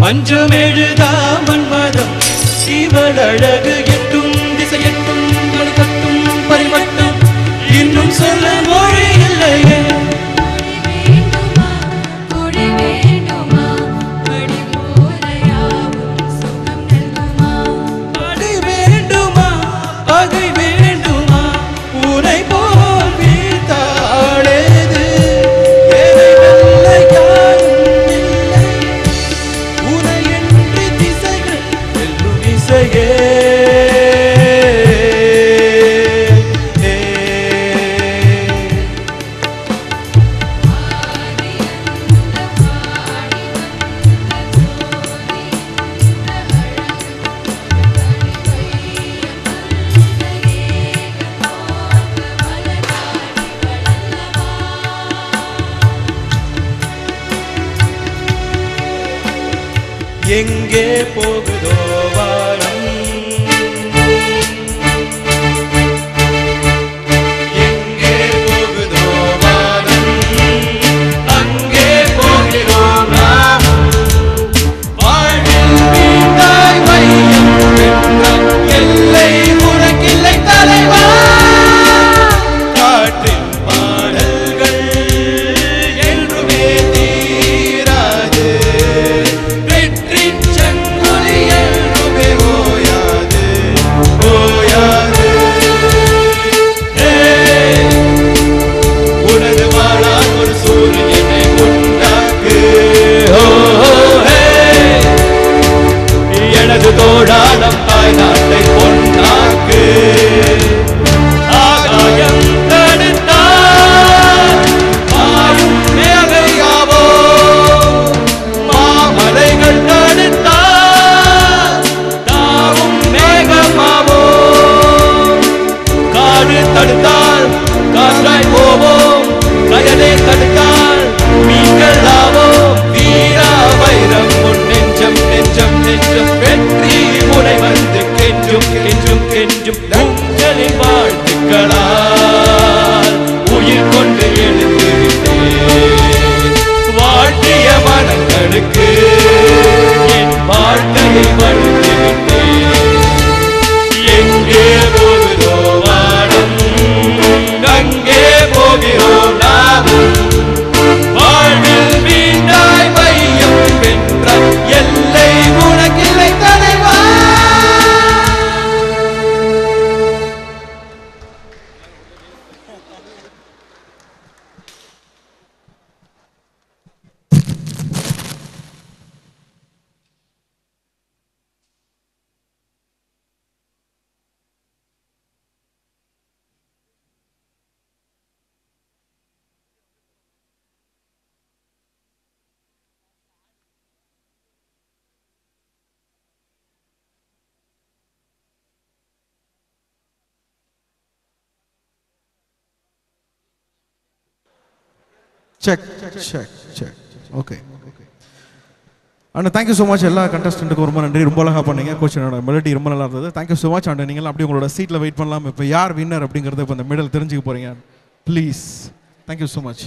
பஞ்சம் எழுதா மன்மதம் இவள் அழகு எட்டும் திசை எட்டும் மணி கட்டும் பரிமட்டம் இன்னும் சொல்ல மொழி இல்லையே. எங்கே போகுதோ வானம், எங்கே போகுதோ வானம், அங்கே போகிறோம் நாம். வாழ்வில் வீண்டாய் வையம் வென்றால் எல்லை உனக்கில்லை தலைவா. காற்றின் பாடல்கள் என்றுமே தீராது, தோழாடம் தாய் நாட்டை பொன்னாக்கு. ஆகாயம் தடுத்தார் மாயும் மேகையாவோ, மாமலைகள் தடுத்தார் தாவும் மேகமாவோ. காடு தடுத்தால் காற்றாய் போவோம், கயலை தடுத்தால் நீங்கள் ஆவோம். வீரா வைரம் உன் நெஞ்சம் நெஞ்சம் நெஞ்சம் வெற்றி முனை வந்து கெஞ்சும் கெஞ்சும் கெஞ்சும். உங்களின் வாழ்த்துக்களால் உயிர் கொண்டு எழுந்து விட்டேன். வாழ்த்திய மனங்களுக்கு என் வாழ்க்கையை வளர்த்து விட்டேன். எங்கே போகிறோ வானம், அங்கே போகிறோம் நாம். வாழ்வில் வீண்டாய் மையம் வென்ற எல்லை உனக்கில்லை தலைவா. Check. Okay. And thank you so much எல்லா கண்டஸ்டன்ட்டுக்கு ரொம்ப நன்றி. ரொம்ப அழகாக பண்ணீங்க. கோச்சனோட மெலடி ரொம்ப நல்லா இருந்தது. Thank you so much. And நீங்கள் அப்படியே உங்களோட சீட்டில் வெயிட் பண்ணலாம். இப்போ யார் வின்னர் அப்படிங்கிறத இப்போ இந்த மெடல் தெரிஞ்சுக்க போகிறீங்க. Please. Thank you so much.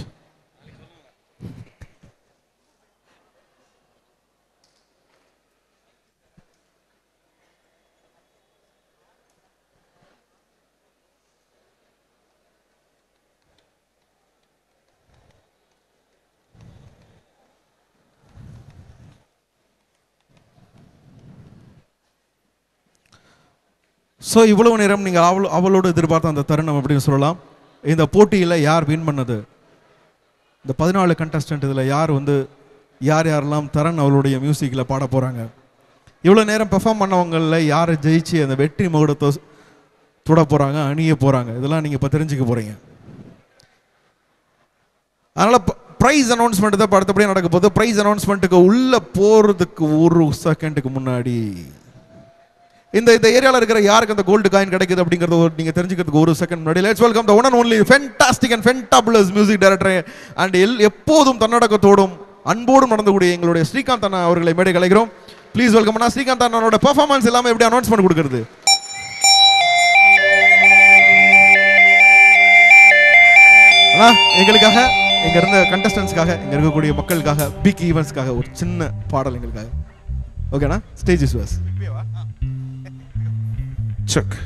So இவ்வளவு நேரம் நீங்கள் அவளோடு எதிர்பார்த்த அந்த தருணம் அப்படின்னு சொல்லலாம். இந்த போட்டியில் யார் வின் பண்ணது, இந்த 14 கண்டஸ்டன்ட் இதில் யார் வந்து யாரெல்லாம் தரன் அவளுடைய மியூசிக்கில் பாட போகிறாங்க, இவ்வளோ நேரம் பெர்ஃபார்ம் பண்ணவங்களில் யார் ஜெயிச்சு அந்த வெற்றி மகுடத்தை தொட போகிறாங்க, அணிய போகிறாங்க, இதெல்லாம் நீங்கள் இப்போ தெரிஞ்சுக்க போகிறீங்க. அதனால் ப்ரைஸ் அனௌன்ஸ்மெண்ட் தான் அடுத்தபடியாக நடக்க போகுது. ப்ரைஸ் அனௌன்ஸ்மெண்ட்டுக்கு உள்ளே போகிறதுக்கு ஒரு செகண்டுக்கு முன்னாடி இந்த ஏரியாவில் இருக்கிற யாருக்கு அந்த கோல்டு காயின் கிடைக்குது அப்படிங்கிறத நீங்கள் தெரிஞ்சுக்கிறதுக்கு ஒரு செகண்ட் முன்னாடி let's welcome the one and only fantastic and fabulous music director and எப்போதும் தன்னடக்கத்தோடும் அன்போடும் நடந்தக்கூடிய எங்களுடைய ஸ்ரீகாந்த் அண்ணா அவர்களை மேடை கலைக்கிறோம். ப்ளீஸ் வெல்கம் அண்ணா. ஸ்ரீகாந்த் அண்ணனோட பெர்ஃபார்மன்ஸ் எல்லாமே எப்படி அனௌன்ஸ்மெண்ட் கொடுக்குறது? அண்ணா எங்களுக்காக, இங்க இருந்த கண்டஸ்டன்ஸ்க்காக, இங்க இருக்கக்கூடிய மக்களுக்காக, பிக் ஈவெண்ட்ஸ்க்காக ஒரு சின்ன பாடல் எங்களுக்காக. ஓகேண்ணா, stage is yours. Check.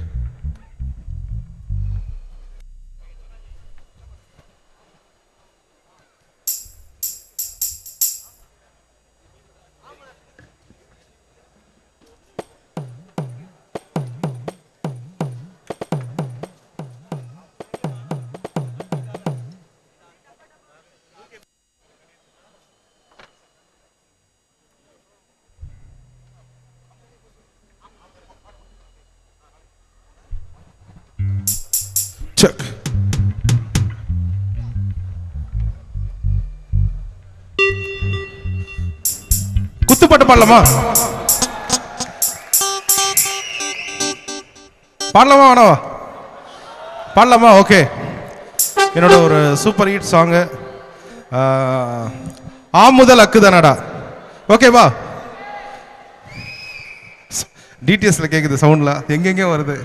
Check. குத்துப்பாட்டு பாடலாமா? பாடலாமா வேணாவா? பாடலாமா? ஓகே. என்னோட ஒரு சூப்பர் ஹிட் சாங்கு ஆமுதல் அக்குதானடா. ஓகேவா? டிடிஎஸ்ல கேக்குது சவுண்ட்ல, எங்கெங்க வருது.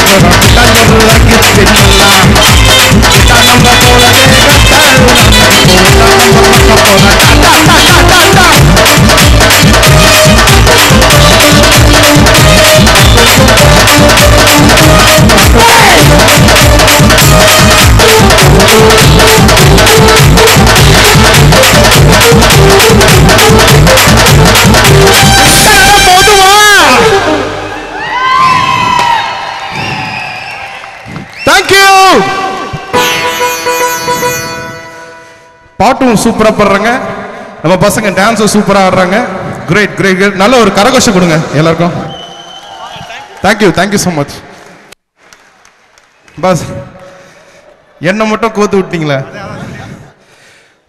போறோம் கிட்டாஞ்சோறு வாங்கி தின்னலாம் கிட்டா நம்ம போலவே கட்டால் நம்ம போறோம் டா டா டா பாட்டும் சூப்பரா பண்றாங்க நம்ம பசங்க டான்ஸும் சூப்பரா ஆடுறாங்க கிரேட் கிரேட் கிரேட் நல்ல ஒரு கரகோஷம் கொடுங்க எல்லாருக்கும் தேங்க்யூ ஸோ மச் பாஸ் என்ன மட்டும் கோத்து விட்டீங்களா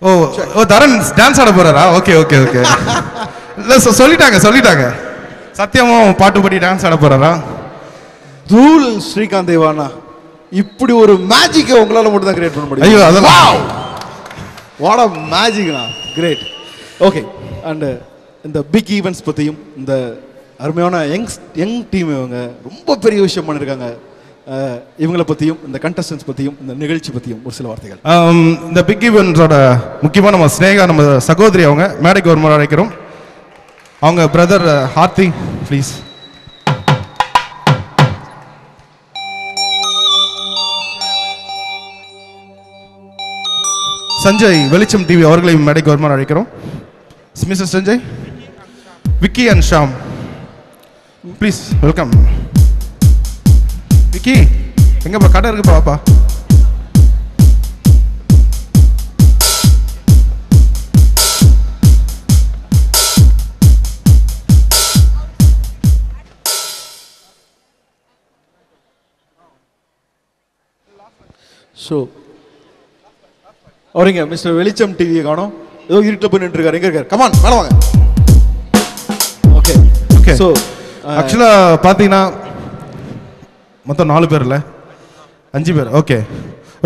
ஓ தரன் டான்ஸ் ஆட போறாரா ஓகே ஓகே ஓகே இல்லை சொல்லிட்டாங்க சத்தியமும் பாட்டுப்படி டான்ஸ் ஆட போறாரா தூள் ஸ்ரீகாந்த் தேவானா இப்படி ஒரு மேஜிக்கை உங்களால மட்டும் தான் கிரியேட் பண்ண முடியும் ஐயோ அதெல்லாம் வாட் அ மேஜிக்னா கிரேட் ஓகே அண்ட் இந்த பிக் ஈவெண்ட்ஸ் பற்றியும் இந்த அருமையான யங் டீம் இவங்க ரொம்ப பெரிய விஷயம் பண்ணியிருக்காங்க இவங்களை பற்றியும் இந்த கண்டஸ்டன்ஸ் பற்றியும் இந்த நிகழ்ச்சி பற்றியும் ஒரு சில வார்த்தைகள் இந்த பிக் ஈவெண்ட்ஸோட முக்கியமாக நம்ம ஸ்னேகா நம்ம சகோதரி அவங்க மேடைக்கு ஒரு முறை அழைக்கிறோம் அவங்க பிரதர் ஹார்த்தி ப்ளீஸ் சஞ்சய் வெளிச்சம் டிவி அவர்களை மேடைக்கு வருமாறு அழைக்கிறோம் mister Sanjay Vicky and Sham please welcome Vicky எங்கப்பா கடை இருக்குப்பா வாப்பா ஸோ அவருங்க மிஸ்டர் வெளிச்சம் டிவியை காணோம் ஏதோ இருட்டில் போய் நின்றுருக்காரு எங்கே இருக்காரு கமான் மேலே வாங்க ஓகே ஓகே ஸோ ஆக்சுவலாக பார்த்தீங்கன்னா மொத்தம் 4 பேர் இல்லை 5 பேர் ஓகே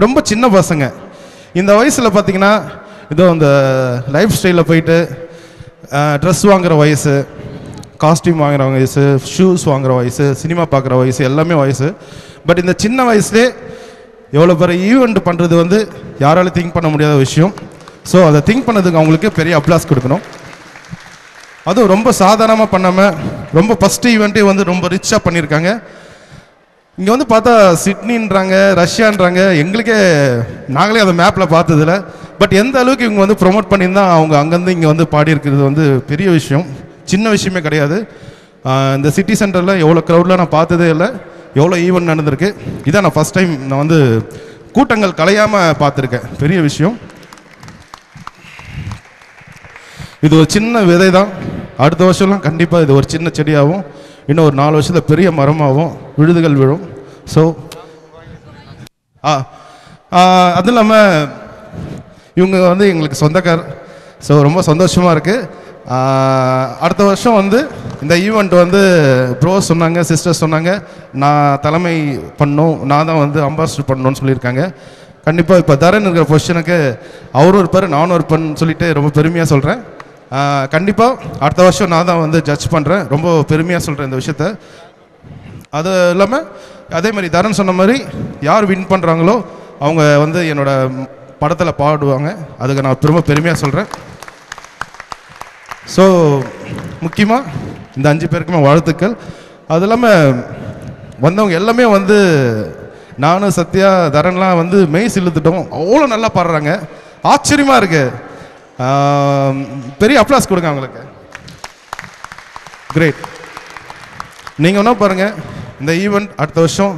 ரொம்ப சின்ன பசங்க இந்த வயசில் பார்த்தீங்கன்னா இதோ இந்த லைஃப் ஸ்டைலில் போயிட்டு ட்ரெஸ் வாங்குகிற வயசு காஸ்டியூம் வாங்குகிற வயசு ஷூஸ் வாங்குகிற வயசு சினிமா பார்க்குற வயசு எல்லாமே வயசு பட் இந்த சின்ன வயசுலேயே எவ்வளோ பெரிய ஈவெண்ட் பண்ணுறது வந்து யாராலும் திங்க் பண்ண முடியாத விஷயம் ஸோ அதை திங்க் பண்ணதுக்கு அவங்களுக்கு பெரிய அப்ளாஸ் கொடுக்கணும் அதுவும் ரொம்ப சாதாரணமாக பண்ணாமல் ரொம்ப ஃபஸ்ட்டு ஈவெண்ட்டே வந்து ரொம்ப ரிச்சாக பண்ணியிருக்காங்க இங்கே வந்து பார்த்தா சிட்னின்றாங்க ரஷ்யான்றாங்க எங்களுக்கே நாங்களே அந்த மேப்பில் பார்த்ததில்ல பட் எந்த அளவுக்கு இவங்க வந்து ப்ரொமோட் பண்ணியிருந்தா அவங்க அங்கேருந்து இங்கே வந்து பாடியிருக்கிறது வந்து பெரிய விஷயம் சின்ன விஷயமே கிடையாது இந்த சிட்டி சென்டரில் எவ்வளோ க்ரௌடில் நான் பார்த்ததே இல்லை எவ்வளோ ஈவெண்ட் நடந்திருக்கு இதான் நான் ஃபஸ்ட் டைம் நான் வந்து கூட்டங்கள் கலையாமல் பார்த்துருக்கேன் பெரிய விஷயம் இது ஒரு சின்ன விதை தான் அடுத்த வருஷம்லாம் கண்டிப்பாக இது ஒரு சின்ன செடியாகவும் இன்னும் ஒரு 4 வருஷத்தில் பெரிய மரமாகவும் விழுதுகள் விழும் ஸோ அதுவும் இல்லாமல் இவங்க வந்து எங்களுக்கு சொந்தக்கார் ஸோ ரொம்ப சந்தோஷமாக இருக்குது அடுத்த வருஷம் வந்து இந்த ஈவெண்ட் வந்து ப்ரோ சொன்னாங்க சிஸ்டர் சொன்னாங்க நான் தலைமை பண்ணணும் நான் தான் வந்து அம்பாசிடர் பண்ணணும்னு சொல்லியிருக்காங்க கண்டிப்பாக இப்போ தரன் இருக்கிற பொசிஷனுக்கு அவரும் இருப்பார் நானும் இருப்பேன்னு சொல்லிட்டு ரொம்ப பெருமையாக சொல்கிறேன் கண்டிப்பாக அடுத்த வருஷம் நான் தான் வந்து ஜட்ஜ் பண்ணுறேன் ரொம்ப பெருமையாக சொல்கிறேன் இந்த விஷயத்த அது இல்லாமல் அதே மாதிரி தரன் சொன்ன மாதிரி யார் வின் பண்ணுறாங்களோ அவங்க வந்து என்னோடய படத்தில் பாடுவாங்க அதுக்கு நான் ரொம்ப பெருமையாக சொல்கிறேன் ஸோ முக்கியமாக இந்த 5 பேருக்குமே வாழ்த்துக்கள் அது இல்லாமல் வந்தவங்க எல்லாமே வந்து நானும் சத்யா தரன்லாம் வந்து மெய் சிலுத்துட்டோம் அவ்வளோ நல்லா பாடுறாங்க ஆச்சரியமாக இருக்குது பெரிய அப்ளாஸ் கொடுங்க அவங்களுக்கு கிரேட் நீங்கள் என்ன பாருங்கள் இந்த ஈவெண்ட் அடுத்த வருஷம்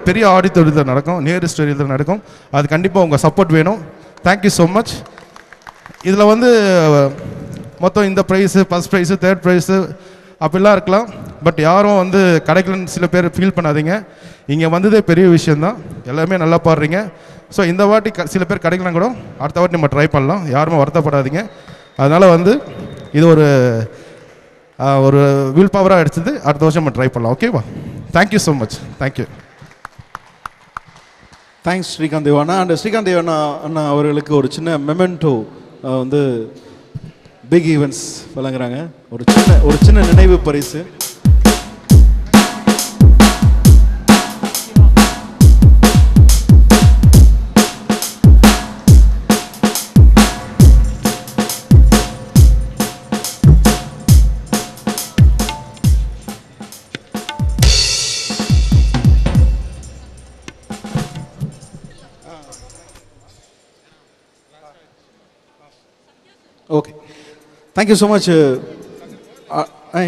பெரிய ஆடிட்டோரியத்தில் நடக்கும் நியர் ஸ்டோரியத்தில் நடக்கும் அது கண்டிப்பாக உங்கள் சப்போர்ட் வேணும் தேங்க்யூ ஸோ மச் இதில் வந்து மொத்தம் இந்த prize first prize third prize அப்படிலாம் இருக்கலாம் பட் யாரும் வந்து கிடைக்கலன்னு சில பேர் ஃபீல் பண்ணாதீங்க இங்கே வந்ததே பெரிய விஷயந்தான் எல்லாமே நல்லா பாடுறீங்க ஸோ இந்த வாட்டி சில பேர் கிடைக்கலாம் கூட அடுத்த வாட்டி நம்ம ட்ரை பண்ணலாம் யாருமே வருத்தப்படாதீங்க அதனால் வந்து இது ஒரு வில் பவராக அடிச்சது அடுத்த வருஷம் நம்ம ட்ரை பண்ணலாம் ஓகேவா thank you so much thank you thanks Srikanth தேவானா அண்ட் ஸ்ரீகாந்த் தேவானா அண்ணா அவர்களுக்கு ஒரு சின்ன மெமெண்டோ வந்து பிக் ஈவெண்ட்ஸ் வழங்குறாங்க ஒரு சின்ன நினைவு பரிசு தேங்க்யூ ஸோ மச்.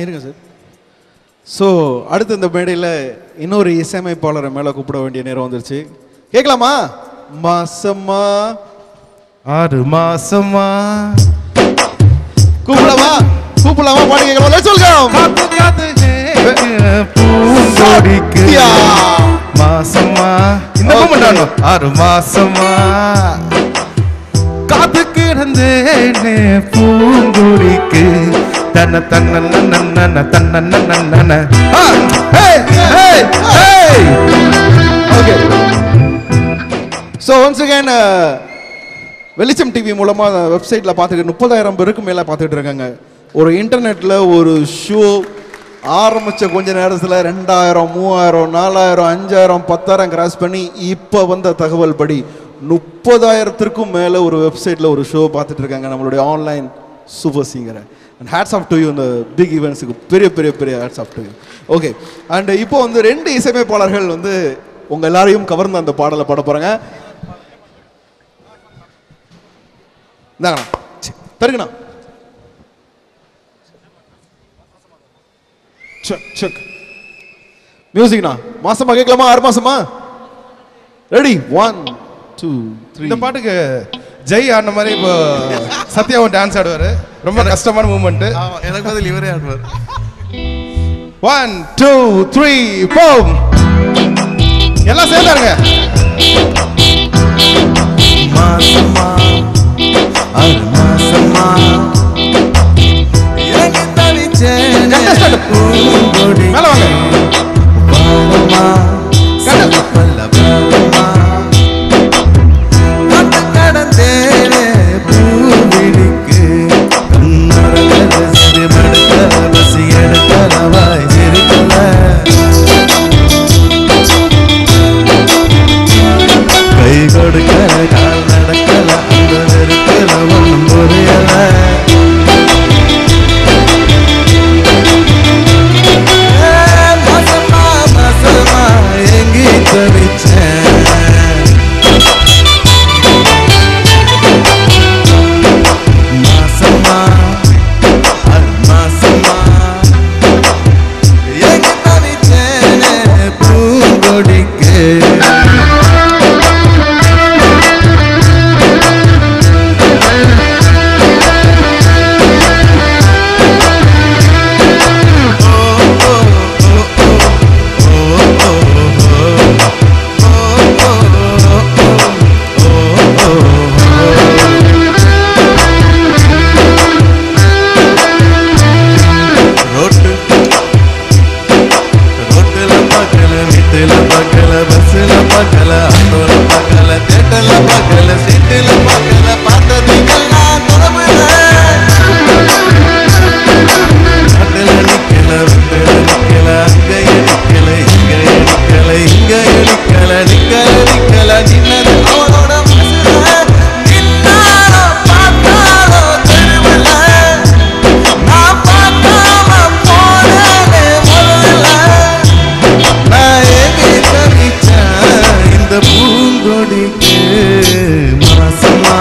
இருங்க சார். ஸோ அடுத்து இந்த மேடையில் இன்னொரு இசையமைப்பாளரை மேலே கூப்பிட வேண்டிய நேரம் வந்துருச்சு. கேட்கலாமா? மாசமா 6 மாசமா கூப்பிடலாமா? கூப்பிடலாமா? பாட்டு கேட்கலாம். Let's welcome. பூங்கொடிக்கு மாசமா இந்த மூமெண்ட் 6 மாசமா காத்து கிடந்தேனே பூங்கொடிக்கு தன்ன தன்ன நன்ன தன்ன நன்ன. ஓகே. ஸோ ஒன்ஸ் அகேன் வெளிச்சம் டிவி மூலமாக வெப்சைட்டில் பார்த்துட்டு 30,000 பேருக்கு மேலே பார்த்துட்டு இருக்காங்க. ஒரு இன்டர்நெட்டில் ஒரு ஷோ ஆரம்பித்த கொஞ்ச நேரத்தில் 2,000, 3,000, 4,000, 5,000, 10,000 கிராஸ் பண்ணி இப்போ வந்த தகவல் படி 30,000த்திற்கும் மேலே ஒரு வெப்சைட்டில் ஒரு ஷோ பார்த்துட்டு இருக்காங்க நம்மளுடைய ஆன்லைன் சூப்பர் சிங்கரை. And hats off to you. இந்த பிக் ஈவெண்ட்ஸுக்கு பெரிய பெரிய பெரிய hats off to you. Okay. And இப்போ வந்து 2 இசையமைப்பாளர்கள் வந்து உங்கள் எல்லாரையும் கவர்ந்து அந்த பாடலை பாட போகிறாங்க. இந்தாங்கண்ணா, தருங்கண்ணா. மியூசிக்ண்ணா. மாசமா கேட்கலாமா? 6 மாசமா? ரெடி? 1 2 3. இந்த பாட்டுக்கு ஜெய் ஆடின மாதிரி இப்போ சத்யாவும் டான்ஸ் ஆடுவாரு. ரொம்ப கஷ்டமான மூமெண்ட். எனக்கு பதில் இவரே ஆடுவார். 1 2 3 4 எல்லாம் சேர்ந்தாருங்க. மாசமா 6 மாசமா எனக்கு தவிச்சேனே பூங்கொடி மேல வாங்க. வாழமா சப்பல்ல வாழமா காத்து கடந்தேனே பூவிடிக்கு கண்ணரக சிறு மடுக்கல பசி எடுக்கல வாய் சிரிக்கல கை கொடுக்கல கால் நடக்கல அந்த நெருக்கல ஒன்றும் புரியல மாசமா மாசமா எங்கி தவிச்சேன் மாசமா 6 மாசமா எங்கி தவிச்சேனே பூங்கொடிக்கு பூங்கொடிக்கு மாசமா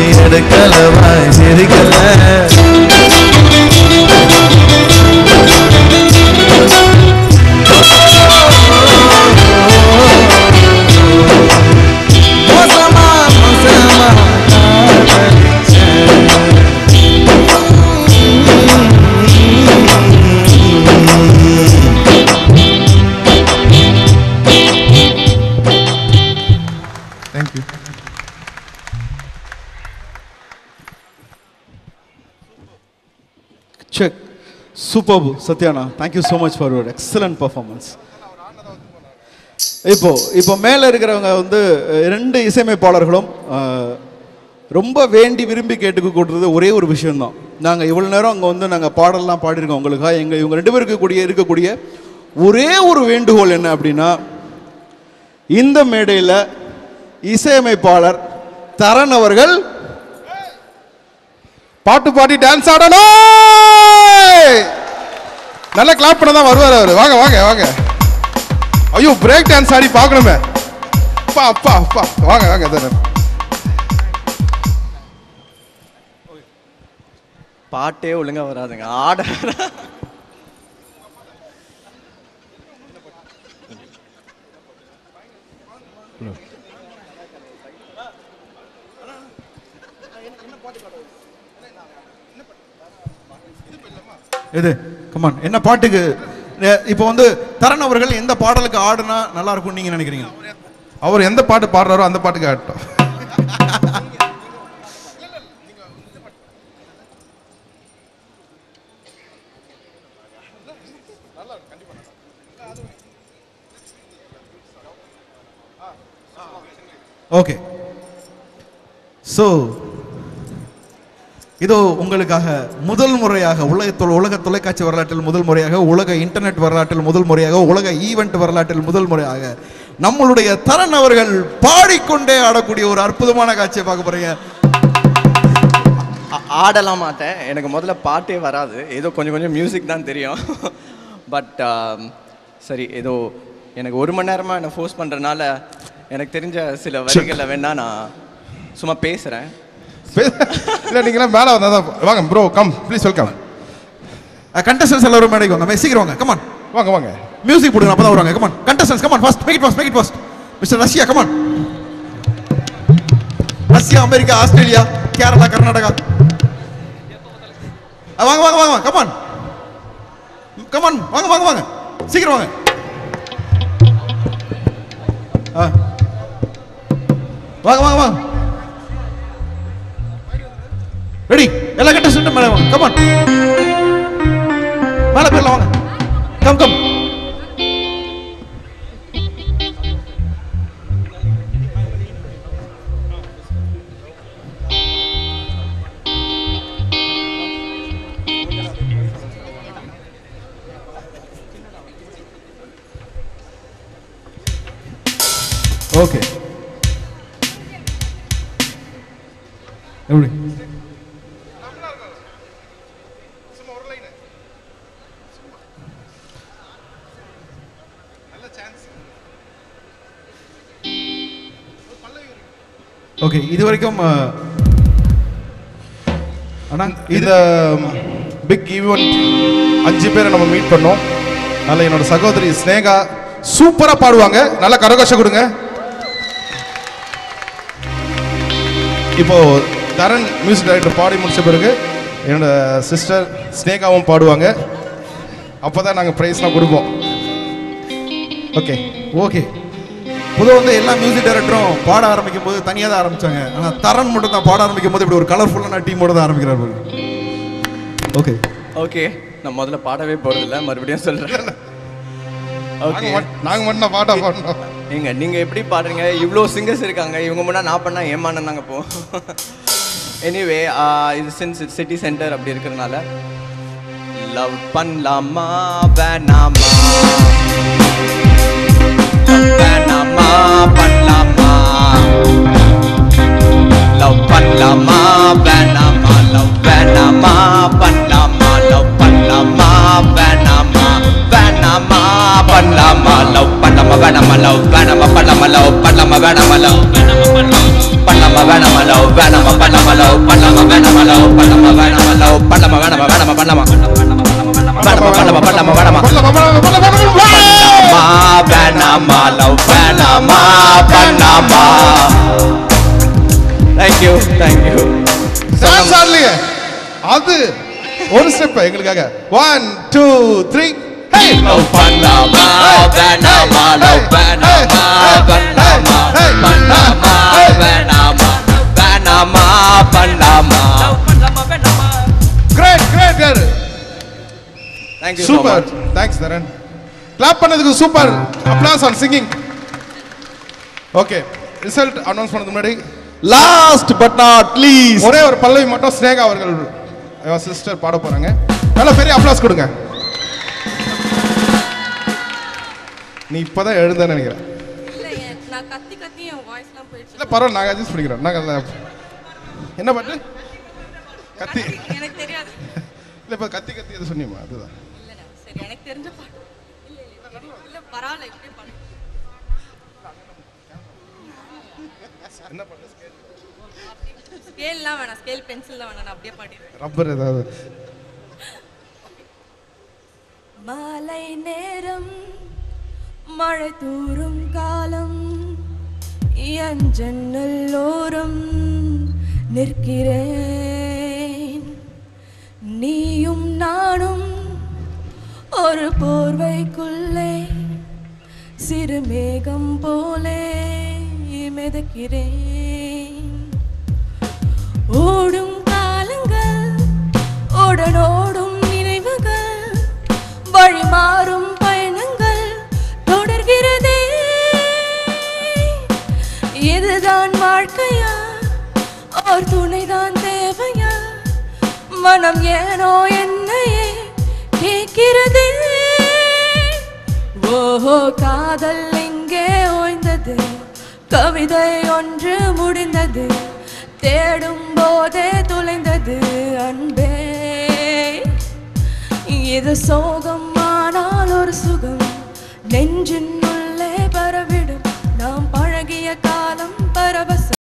மூச்சு எடுக்கலவா சிரிக்கல மோசமா மோசமா தேங்க்யூ. செக் சூப்பர் சத்யானா, thank you so much for your excellent performance. இப்போ மேலே இருக்கிறவங்க வந்து 2 இசையமைப்பாளர்களும் ரொம்ப வேண்டி விரும்பி கேட்டுக்கூடுறது ஒரே ஒரு விஷயம்தான். நாங்கள் இவ்வளோ நேரம் அங்கே வந்து நாங்கள் பாடலாம் பாடியிருக்கோம் உங்களுக்காக. இவங்க 2 பேருக்கு இருக்கக்கூடிய ஒரே ஒரு வேண்டுகோள் என்ன அப்படின்னா, இந்த மேடையில் இசையமைப்பாளர் தரன் அவர்கள் பாட்டு பாடி டான்ஸ் ஆடணும். நல்லா கிளாப் பண்ண தான் வருவார் அவர். வாங்க வாங்க வாங்க. ஐயோ பிரேக் டான்ஸ் ஆடி பார்க்கணுமே. அப்பா அப்பா அப்பா வாங்க வாங்க. பாட்டே ஒழுங்கா வராதுங்க, ஆட இது கமான் என்ன பாட்டுக்கு இப்போ வந்து தரன் அவர்கள் எந்த பாடலுக்கு ஆடுனா நல்லா இருக்கும் நீங்க நினைக்கிறீங்க? அவர் எந்த பாட்டு பாடுறாரோ அந்த பாட்டுக்கு ஆடட்டும். ஓகே, ஸோ இதோ உங்களுக்காக முதல் முறையாக உலக தொலைக்காட்சி வரலாற்றில் முதல் முறையாக, உலக இன்டர்நெட் வரலாற்றில் முதல் முறையாக, உலக ஈவெண்ட் வரலாற்றில் முதல் முறையாக நம்மளுடைய தரன் அவர்கள் பாடிக்கொண்டே ஆடக்கூடிய ஒரு அற்புதமான காட்சியை பார்க்க போறீங்க. ஆடலாம் மாட்டேன், எனக்கு முதல்ல பாட்டே வராது, ஏதோ கொஞ்சம் கொஞ்சம் மியூசிக் தான் தெரியும். பட் சரி, ஏதோ எனக்கு 1 மணி நேரமாக என்னை ஃபோர்ஸ் பண்ணுறதுனால எனக்கு தெரிஞ்ச சில வரிகளை வேணா நான் சும்மா பேசுகிறேன். இல்லை நீங்களாம் மேலே வந்தால் தான். வாங்க bro, come please welcome. Contestants எல்லாரும் மேடைக்கு வாங்க, சீக்கிரம் வாங்க, கமான் வாங்க வாங்க. மியூசிக் போடுங்க, அப்பதான் வருவாங்க. Come on contestants, come on fast, make it fast. Mister Russia, come on. Russia, America, Australia, Kerala, Karnataka. வாங்க வாங்க வாங்க, கமான் கமான், வாங்க வாங்க வாங்க, சீக்கிரம் வாங்க. வாங்க வாங்க வாங்க, ரெடி? எல்லா கண்டஸ்டன்ட்டும் மேலே வாங்க, கமான் மேலே போயிடலாம், வாங்க, கம் கம். ஓகே, எப்படி? ஓகே, இது வரைக்கும் அண்ணா இந்த பிக் ஈவெண்ட் 5 பேரை நம்ம மீட் பண்ணோம். அதில் என்னோட சகோதரி ஸ்னேகா சூப்பராக பாடுவாங்க. நல்லா கரகோஷம் கொடுங்க. இப்போ தரன் மியூசிக் டைரக்டர் பாடி முடிச்ச பிறகு என்னோட சிஸ்டர் ஸ்னேகாவும் பாடுவாங்க. அப்போ தான் நாங்கள் ப்ரைஸ்லாம் கொடுப்போம். Okay okay. பொதுவாக வந்து எல்லா மியூசிக் டைரக்டரும் பாட ஆரம்பிக்கும் போது தனியாக தான் ஆரம்பிச்சாங்க. ஆனால் தரன் மட்டும் தான் பாட ஆரம்பிக்கும் போது இப்படி ஒரு கலர்ஃபுல்லான டீமோட தான் ஆரம்பிக்கிறார். ஓகே ஓகே, நான் முதல்ல பாடவே போறதில்ல, மறுபடியும் சொல்றேன். ஓகே, நாங்கள் மட்டும் பாட்டா பாடணும். நீங்க எப்படி பாடுறீங்க? இவ்வளோ சிங்கர்ஸ் இருக்காங்க, இவங்க முன்னா நான் பண்ணா ஏமானம் தாங்க போ. எனிவே, இது சின்ஸ் சிட்டி சென்டர் அப்படி இருக்கிறதுனால லவ் பண்ணலாமா வேணாமா, வேணாமா பண்ணலாமா, லவ் பண்ணலாமா வேணாமா, லவ் வேணாமா பண்ணலாமா, லவ் பண்ணலாமா வேணாமா, வேணாமா பண்ணலாமா, லவ் பண்ணலாமா வேணாமா, லவ் வேணாமா பண்ணலாமா, லவ் பண்ணலாமா பண்ணாம வேணாம லவ் பண்ணாம வேணாம லவ் வேணாம பண்ணாம லவ் பண்ணாம வேணாம லவ் பண்ணாம வேணாம லவ் பண்ணாம வேணாம வேணாம பண்ணாம வேணாமா லவ் வேணாமா பண்ணாமா. Thank you thank you. டான்ஸ் ஆடலையே அது ஒரு ஸ்டெப் எங்களுக்காக 1 2 3 ஹே லவ் பண்ணாமா வேணாமா லவ் வேணாமா பண்ணாமா பண்ணாமா வேணாமா வேணாமா பண்ணாமா. Great great great. Thank you super. Thanks Dharan. Clap பண்ணதுக்கு super. Applause on singing. Okay result announce பண்ணதுக்கு முன்னாடி லாஸ்ட் பட் நாட் லீஸ்ட் ஒரே ஒரு பல்லவி மட்டும் ஸ்னேகா அவர்கள் சிஸ்டர் பாட போறாங்க. நல்ல பெரிய அப்ளாஸ் கொடுங்க. நீ இப்பதான் எழுந்தேன்னு நினைக்கிறேன். நான் கத்தி கத்தி என் வாய்ஸ்லாம் போயிடுச்சு. இல்ல பரவாயில்ல நாங்க அட்ஜஸ்ட் பண்ணிக்கிறோம். நாங்க என்ன பாட்டு கத்தி எனக்கு தெரியாது. இல்ல இப்ப கத்தி கத்தி எது சொன்னீமா அதுதான். இல்ல சரி எனக்கு தெரிஞ்ச பாட்டு. இல்ல பரவாயில்ல இப்படியே பாடு. என்ன பாட்டு ஸ்கேல்லாம் வேணாம், ஸ்கேல் பென்சில்லாம் வேணாம், நான் அப்படியே பாடிடுறேன். ரப்பர் ஏதாவது. மாலை நேரம் மழை தூறும் காலம் என் ஜன்னலோரம் நிற்கிறேன். நீயும் நானும் ஒரு போர்வைக்குள்ளே சிறு மேகம் போலே மிதக்கிறேன். ஓடும் காலங்கள் உடனோடும் நினைவுகள் வழி மாறும் பயணங்கள் தொடர்கிறதே. இதுதான் வாழ்க்கையா ஒரு துணைதான் தேவையா? மனம் ஏனோ என்னையே கேட்கிறதே. ஓஹோ காதல் எங்கே ஓய்ந்தது, கவிதை ஒன்று முடிந்தது, தேடும் போதே துளைந்தது அன்பே. இது சோகம் ஆனால் ஒரு சுகம் நெஞ்சின் உள்ளே பரவிடும். நாம் பழகிய காலம் பரவசம்.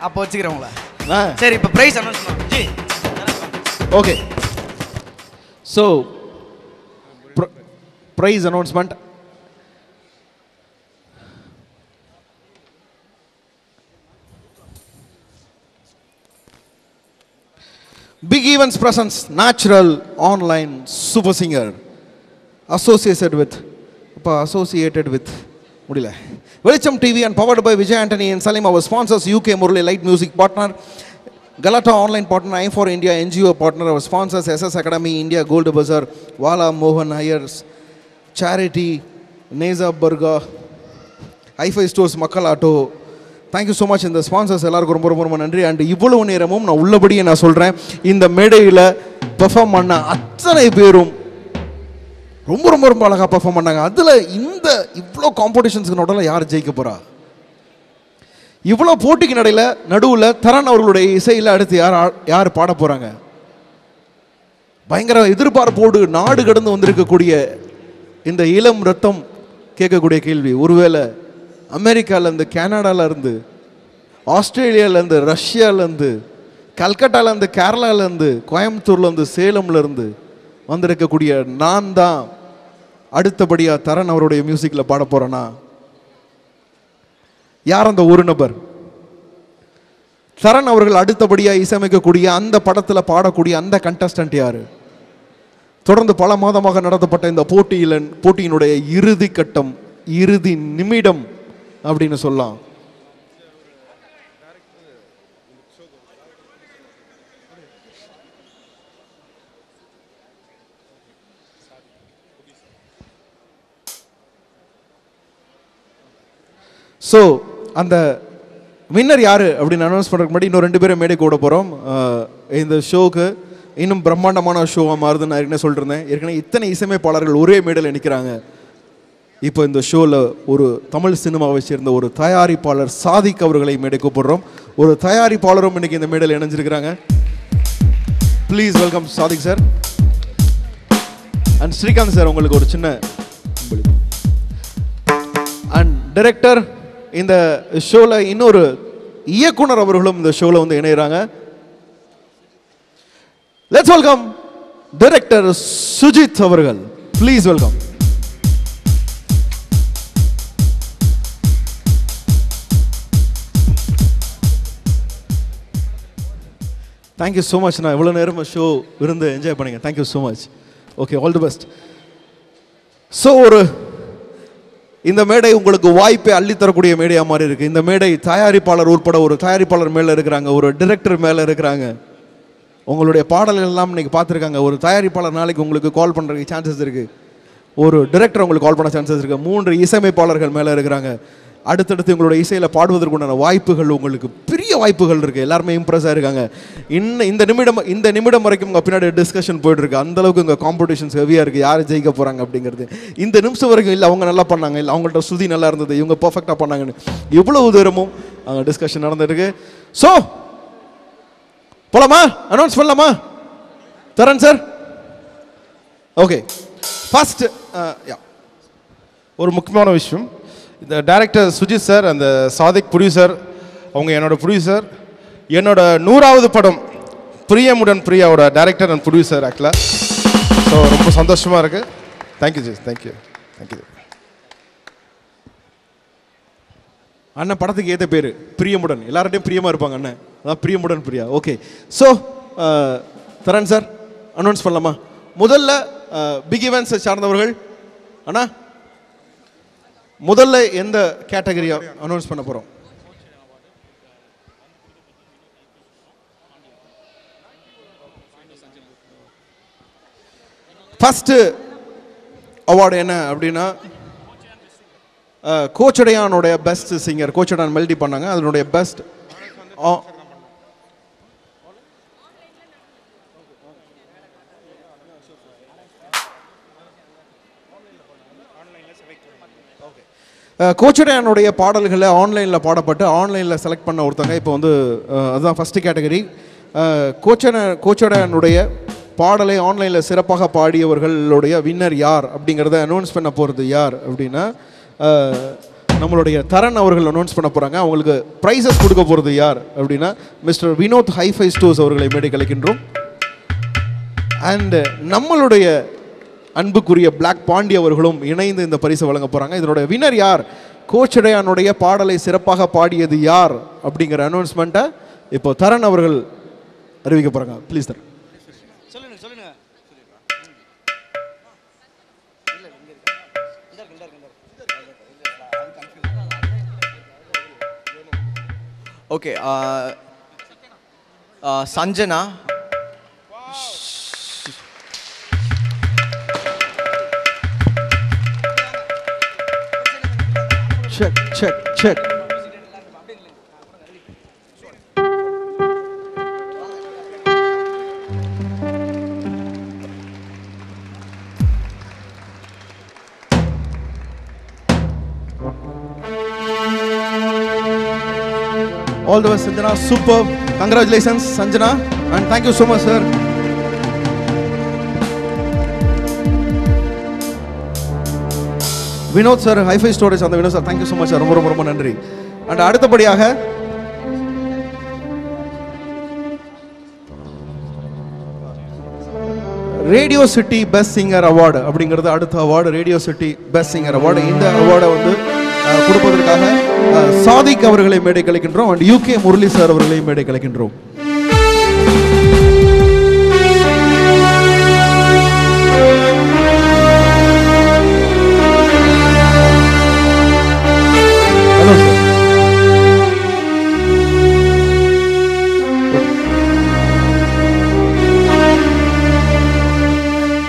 அப்போ வச்சுக்கிறேன் உங்களை. சரி இப்போ ப்ரைஸ் அனௌன்ஸ் பண்ணுவோம். Okay so prize announcement. Big Events presents Natural Online Super Singer associated with முடியல வெளிச்சம் TV and powered by Vijay Antony and Salim. Our sponsors UK Murali Light Music partner, Galata Online partner, I for India NGO partner. Our sponsors SS Academy, India Gold Bazaar, Wala Mohan Ayers, Charity, Neza Burger, Hi-Fi Stores, Makkal Auto. Thank you so much. இந்த sponsors எல்லாருக்கும் ரொம்ப ரொம்ப ரொம்ப நன்றி. And இவ்வளவு நேரமும் நான் உள்ளபடியே நான் சொல்கிறேன், இந்த மேடையில் பெர்ஃபார்ம் பண்ண அத்தனை பேரும் ரொம்ப ரொம்ப ரொம்ப அழகாக பர்ஃபார்ம் பண்ணாங்க. அதில் இந்த இவ்வளோ காம்படிஷன்ஸுக்கு நடுவில் யார் ஜெயிக்க போகிறா? இவ்வளோ போட்டிக்கு நடுவில் தரன் அவர்களுடைய இசையில் அடுத்து யார் பாட போகிறாங்க? பயங்கர எதிர்பார்ப்போடு நாடு கடந்து வந்திருக்கக்கூடிய இந்த இளம் ரத்தம் கேட்கக்கூடிய கேள்வி, ஒருவேளை அமெரிக்காவிலேருந்து, கனடாவிலேருந்து, ஆஸ்திரேலியாவிலேருந்து, ரஷ்யாவிலேருந்து, கல்கட்டாவிலேருந்து, கேரளாவிலேருந்து, கோயம்புத்தூர்லேருந்து, சேலம்லேருந்து வந்திருக்கக்கூடிய நான் தான் அடுத்தபடியாக தரன் அவருடைய மியூசிக்கில் பாட போகிறேன்னா யார் அந்த ஒரு நபர்? தரன் அவர்கள் அடுத்தபடியாக இசையமைக்கக்கூடிய அந்த படத்தில் பாடக்கூடிய அந்த கண்டஸ்டன்ட் யார்? தொடர்ந்து பல மாதமாக நடத்தப்பட்ட இந்த போட்டியினுடைய இறுதி கட்டம், இறுதி நிமிடம் அப்படின்னு சொல்லலாம். ஸோ அந்த வின்னர் யார் அப்படின்னு அனௌன்ஸ் பண்ணுறதுக்கு முன்னாடி இன்னும் 2 பேரை மேடை கூட போகிறோம். இந்த ஷோக்கு இன்னும் பிரம்மாண்டமான ஷோவாக மாறுதுன்னு நான் ஏற்கனவே சொல்லிருந்தேன். ஏற்கனவே இத்தனை இசையமைப்பாளர்கள் ஒரே மேடையில் நிற்கிறாங்க. இப்போ இந்த ஷோவில் ஒரு தமிழ் சினிமாவை சேர்ந்த ஒரு தயாரிப்பாளர் சாதிக் அவர்களை மேடை கூப்பிடுறோம். ஒரு தயாரிப்பாளரும் இன்னைக்கு இந்த மேடையில் இணைஞ்சிருக்கிறாங்க. Please welcome Sadiq sir and Srikanth sir. உங்களுக்கு ஒரு சின்ன அண்ட் டைரக்டர், இந்த ஷோவில் இன்னொரு இயக்குனர் அவர்களும் இந்த ஷோவில் வந்து இணைகிறாங்க. லெட்ஸ் வெல்கம் டைரக்டர் சுஜித் அவர்கள். Please welcome. Thank you so much. நான் இவ்வளோ நேரம் ஷோ இருந்து என்ஜாய் பண்ணிங்க. Thank you so much. Okay, all the best. So இந்த மேடை உங்களுக்கு வாய்ப்பை அள்ளித்தரக்கூடிய மேடையாக மாதிரி இருக்குது. இந்த மேடை தயாரிப்பாளர் உட்பட ஒரு தயாரிப்பாளர் மேலே இருக்கிறாங்க, ஒரு டைரக்டர் மேலே இருக்கிறாங்க. உங்களுடைய பாடல்கள் எல்லாம் இன்னைக்கு பார்த்துருக்காங்க. ஒரு தயாரிப்பாளர் நாளைக்கு உங்களுக்கு கால் பண்ணுறதுக்கு சான்சஸ் இருக்குது. ஒரு டைரக்டர் உங்களுக்கு கால் பண்ண சான்சஸ் இருக்குது. 3 இசையமைப்பாளர்கள் மேலே இருக்கிறாங்க. அடுத்தடுத்து உங்களுடைய இசையில் பாடுவதற்குண்டான வாய்ப்புகள், உங்களுக்கு பெரிய வாய்ப்புகள் இருக்குது. எல்லாருமே இம்ப்ரெஸ் ஆகிருக்காங்க. இந்த நிமிடம் வரைக்கும் உங்கள் பின்னாடி டிஸ்கஷன் போய்ட்டுருக்கு. அந்தளவுக்கு இங்கே காம்படிஷன்ஸ் ஹெவியாக இருக்குது. யார் ஜெயிக்க போகிறாங்க அப்படிங்கிறது. இந்த நிமிஷம் வரைக்கும் இல்லை அவங்க நல்லா பண்ணாங்க, இல்லை அவங்கள்ட்ட ஸ்ருதி நல்லா இருந்தது, இவங்க பர்ஃபெக்டாக பண்ணாங்கன்னு எவ்வளவு தூரமும் அங்கே டிஸ்கஷன் நடந்துருக்கு. ஸோ போலாமா? அனௌன்ஸ் பண்ணலாமா தரன் சார்? ஓகே, ஃபர்ஸ்ட் ஒரு முக்கியமான விஷயம், இந்த டைரக்டர் சுஜித் சார், அந்த சாதிக் ப்ரொடியூசர், அவங்க என்னோட ப்ரொடியூசர், என்னோட 100வது படம் பிரியமுடன் பிரியாவோட டைரக்டர் அண்ட் ப்ரொடியூசர் ஆக்சுவலாக. ஸோ ரொம்ப சந்தோஷமாக இருக்குது. Thank you G, thank you thank you. அண்ணன் படத்துக்கு ஏற்ற பேர் பிரியமுடன், எல்லார்ட்டையும் பிரியமாக இருப்பாங்க அண்ணன், அதான் பிரியமுடன் பிரியா. ஓகே, ஸோ தரன் சார் அனௌன்ஸ் பண்ணலாமா? முதல்ல பிக் ஈவென்ட்ஸை சார்ந்தவர்கள் அண்ணா, முதல்ல எந்த கேட்டகரியா அனௌன்ஸ் பண்ண போகிறோம்? ஃபர்ஸ்ட் அவார்டு என்ன அப்படின்னா, கோச்சடையானுடைய பெஸ்ட் சிங்கர், கோச்சடையான் மெலடி பண்ணாங்க, அதனுடைய பெஸ்ட் கோச்சடையானுடைய பாடல்களை ஆன்லைனில் பாடப்பட்டு ஆன்லைனில் செலக்ட் பண்ண ஒருத்தங்க இப்போ வந்து அதுதான் ஃபஸ்ட்டு கேட்டகரி. கோச்சடையானுடைய பாடலை ஆன்லைனில் சிறப்பாக பாடியவர்களுடைய வின்னர் யார் அப்படிங்கிறத அனௌன்ஸ் பண்ண போகிறது யார் அப்படின்னா நம்மளுடைய தரன் அவர்கள் அனௌன்ஸ் பண்ண போகிறாங்க. அவங்களுக்கு ப்ரைஸஸ் கொடுக்க போகிறது யார் அப்படின்னா மிஸ்டர் வினோத் ஹைஃபை ஸ்டோர்ஸ் அவர்களை மேடை கலைக்கின்றோம். அண்டு நம்மளுடைய அன்புக்குரிய பிளாக் பாண்டி அவர்களும் இணைந்து இந்த பரிசை வழங்க போகிறாங்க. இதனுடைய வின்னர் யார், கோச்சடையானுடைய பாடலை சிறப்பாக பாடியது யார் அப்படிங்கிற அனௌன்ஸ்மெண்ட்டை இப்போ தரன் அவர்கள் அறிவிக்க போகிறாங்க. Please Dharan. Okay, Sanjana, check check check. All the best, Sanjana. Superb. Congratulations, Sanjana. And thank you so much, sir. Vinod sir, hi fi storage அந்த Vinod sir, thank you so much sir, ரொம்ப ரொம்ப ரொம்ப நன்றி. அண்ட் அடுத்தபடியாக radio city best singer award அப்படிங்கிறது அடுத்த அவார்டு. Radio city best singer award. இந்த அவார்டை வந்து கொடுப்பதற்காக சாதிக் அவர்களை மேடை கலைக்கின்றோம். அண்ட் யூகே முரளி சார் அவர்களையும் மேடை கலைக்கின்றோம். Hello sir.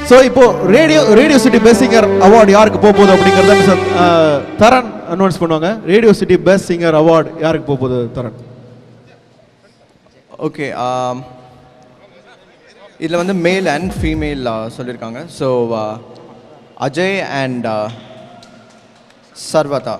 ஸோ இப்போ ரேடியோ சிட்டி பெஸ்ட் சிங்கர் அவார்டு யாருக்கு போக போகுது அப்படிங்கிறத மிஸ்டர் தரன் அனௌன்ஸ் பண்ணுவாங்க. ரேடியோ சிட்டி பெஸ்ட் சிங்கர் அவார்டு யாருக்கு போக போகுது தரன்? ஓகே, இதில் வந்து மேல் அண்ட் ஃபீமேல் சொல்லியிருக்காங்க. ஸோ அஜய் அண்ட் சர்வதா.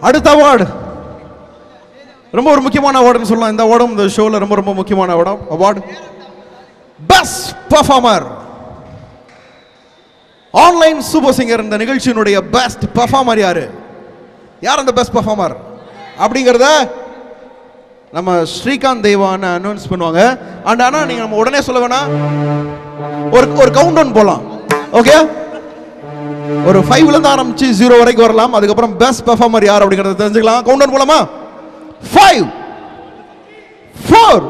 அடுத்த அவார்டு ரொம்ப ஒரு முக்கியமான அவார்டுன்னு சொல்லலாம். இந்த அவார்டும் இந்த ஷோவில் ரொம்ப ரொம்ப முக்கியமான award. Best performer online super singer. இந்த நிகழ்ச்சியினுடைய பெஸ்ட் பெர்ஃபார்மர் யாரு? யார் அந்த பெஸ்ட் பெர்ஃபார்மர் அப்படிங்கிறத நம்ம ஸ்ரீகாந்த் தேவான்னு அனௌன்ஸ் பண்ணுவாங்க. அண்ட் ஆனால் நீங்கள் நம்ம உடனே சொல்ல வேணாம், ஒரு கவுண்ட் டவுன் போகலாம். ஓகே, ஒரு 5லேருந்து ஆரம்பிச்சு 0 வரைக்கும் வரலாம். அதுக்கப்புறம் பெஸ்ட் பெர்ஃபார்மர் யார் அப்படிங்கிறத தெரிஞ்சுக்கலாம். கவுண்ட் டவுன் போலாமா? 5 4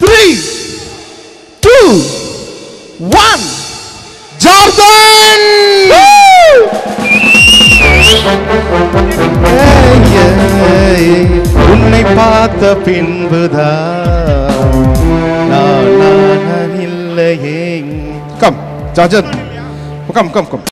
3 2 1 ஜார்டன். உன்னை பார்த்த பின்புதான் நான் இல்லையே. கம் ஜார்ஜன், கம் கம் கம்.